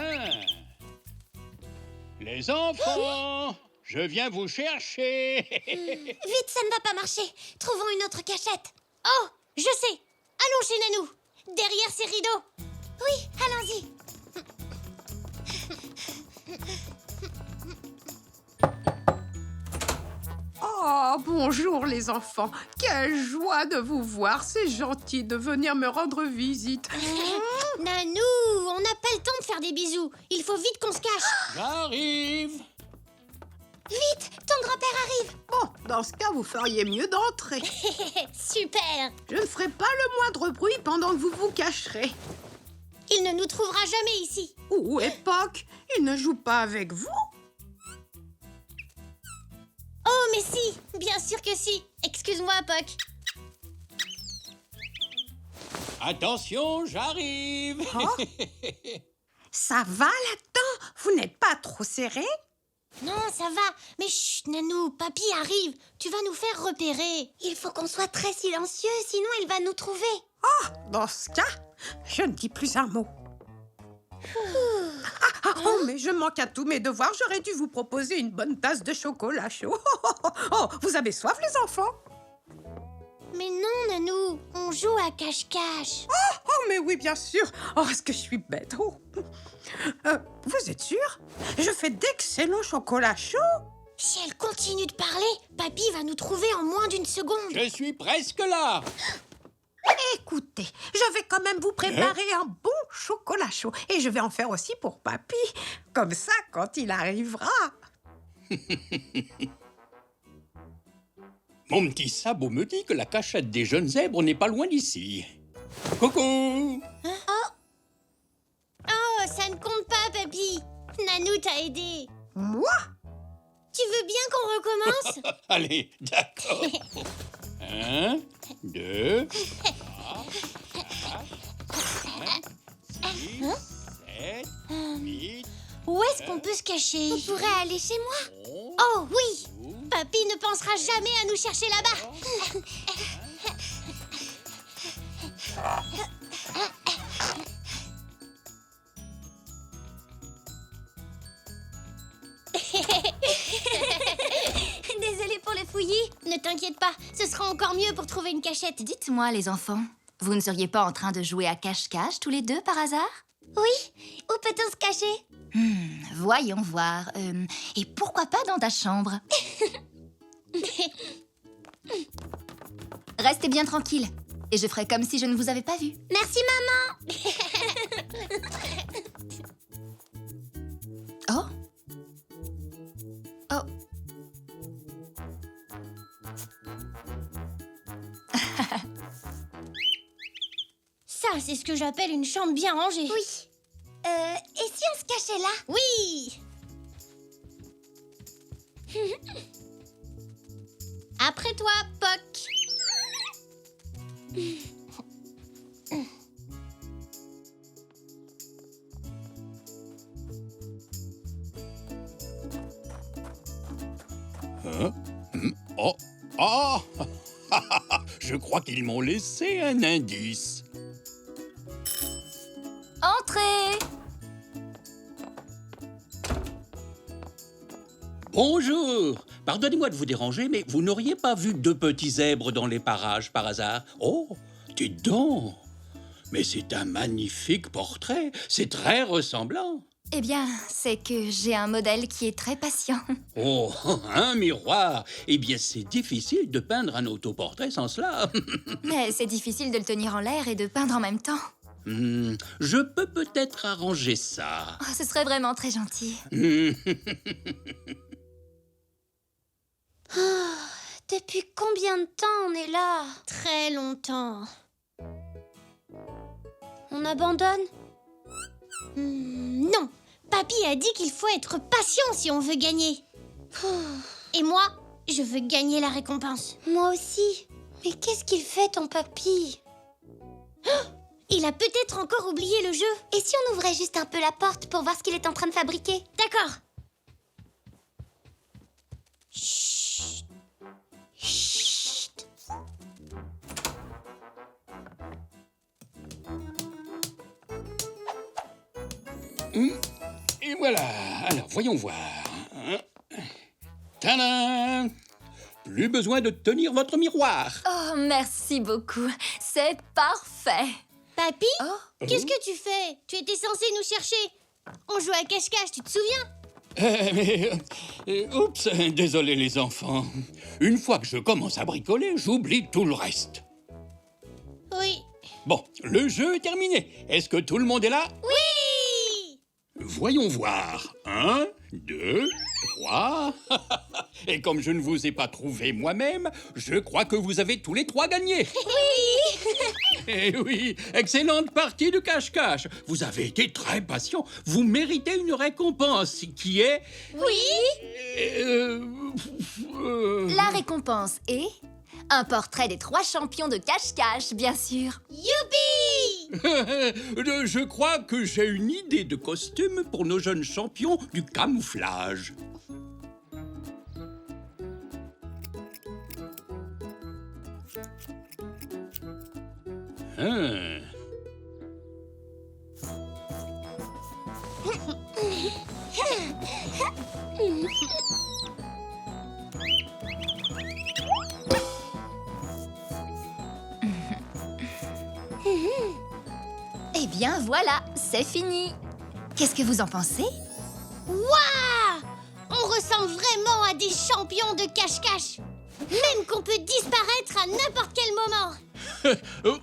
Les enfants, je viens vous chercher. Vite, ça ne va pas marcher. Trouvons une autre cachette. Oh, je sais. Allons chez Nanou. Derrière ces rideaux. Oui, allons-y. Oh, bonjour les enfants. Quelle joie de vous voir. C'est gentil de venir me rendre visite. Nanou, on n'a pas le temps de faire des bisous. Il faut vite qu'on se cache. J'arrive. Vite, ton grand-père arrive. Bon, dans ce cas, vous feriez mieux d'entrer. Super. Je ne ferai pas le moindre bruit pendant que vous vous cacherez. Il ne nous trouvera jamais ici. Où est Poc? Il ne joue pas avec vous? Oh, mais si. Bien sûr que si. Excuse-moi, Poc. Attention, j'arrive. Oh. Ça va là-dedans? Vous n'êtes pas trop serré? Non, ça va. Mais chut, Nanou, Papy arrive. Tu vas nous faire repérer. Il faut qu'on soit très silencieux, sinon il va nous trouver. Oh, dans ce cas, je ne dis plus un mot. Oh, mais je manque à tous mes devoirs. J'aurais dû vous proposer une bonne tasse de chocolat chaud. Oh, vous avez soif, les enfants? Mais non, Nanou. On joue à cache-cache. Oh, mais oui, bien sûr. Oh, est-ce que je suis bête? Oh. Vous êtes sûr? Je fais d'excellents chocolats chauds. Si elle continue de parler, Papy va nous trouver en moins d'1 seconde. Je suis presque là. Écoutez, je vais quand même vous préparer un bon chocolat chaud. Et je vais en faire aussi pour Papy. Comme ça, quand il arrivera. Mon petit sabot me dit que la cachette des jeunes zèbres n'est pas loin d'ici. Coucou. Oh, ça ne compte pas, Papy. Nanou t'a aidé. Moi? Tu veux bien qu'on recommence? Allez, d'accord. 1, 2, 3, 4, 5, 6, 7, 8, Où est-ce qu'on peut se cacher? On pourrait aller chez moi. 11, Oh oui! Papy ne pensera jamais à nous chercher là-bas. Désolée pour le fouillis. Ne t'inquiète pas, ce sera encore mieux pour trouver une cachette. Dites-moi, les enfants, vous ne seriez pas en train de jouer à cache-cache tous les deux par hasard? Oui, où peut-on se cacher? Voyons voir. Et pourquoi pas dans ta chambre? Restez bien tranquille. Et je ferai comme si je ne vous avais pas vu. Merci, maman. Oh? Oh. Ça, c'est ce que j'appelle une chambre bien rangée. Oui. Et si on se cachait là? Oui. Après toi, Poc. Hein? Oh! Oh! Je crois qu'ils m'ont laissé un indice. Entrez! Bonjour! Pardonnez-moi de vous déranger, mais vous n'auriez pas vu deux petits zèbres dans les parages par hasard? Oh! Dites donc! Mais c'est un magnifique portrait. C'est très ressemblant. Eh bien, c'est que j'ai un modèle qui est très patient. Oh, un miroir! Eh bien, c'est difficile de peindre un autoportrait sans cela. Mais c'est difficile de le tenir en l'air et de peindre en même temps. Je peux peut-être arranger ça. Oh, ce serait vraiment très gentil. Depuis combien de temps on est là? Très longtemps. On abandonne? Non. Papy a dit qu'il faut être patient si on veut gagner. Et moi, je veux gagner la récompense. Moi aussi. Mais qu'est-ce qu'il fait, ton papy? Il a peut-être encore oublié le jeu. Et si on ouvrait juste un peu la porte pour voir ce qu'il est en train de fabriquer? D'accord. Chut. Chut. Et voilà. Alors, voyons voir. Tadam! Plus besoin de tenir votre miroir. Oh, merci beaucoup. C'est parfait. Papy, Oh. qu'est-ce que tu fais? Tu étais censé nous chercher. On jouait à cache-cache, tu te souviens? Oups, désolé les enfants. Une fois que je commence à bricoler, j'oublie tout le reste. Oui. Bon, le jeu est terminé. Est-ce que tout le monde est là? Oui! Voyons voir. 1, 2, 3. Et comme je ne vous ai pas trouvé moi-même, je crois que vous avez tous les trois gagné. Oui! Eh oui, excellente partie de cache-cache. Vous avez été très patient. Vous méritez une récompense qui est... Oui! La récompense est un portrait des 3 champions de cache-cache, bien sûr. Youpi! Je crois que j'ai une idée de costume pour nos jeunes champions du camouflage. Eh bien, voilà, c'est fini. Qu'est-ce que vous en pensez? Waouh! On ressemble vraiment à des champions de cache-cache. Même qu'on peut disparaître à n'importe quel moment. Oh,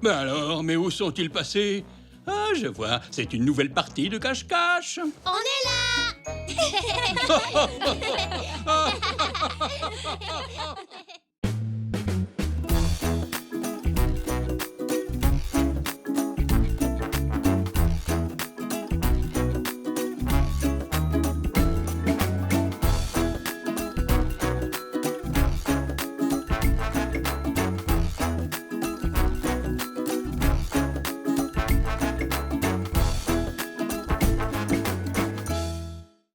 mais alors, mais où sont-ils passés? Ah, je vois, c'est une nouvelle partie de cache-cache. On est là!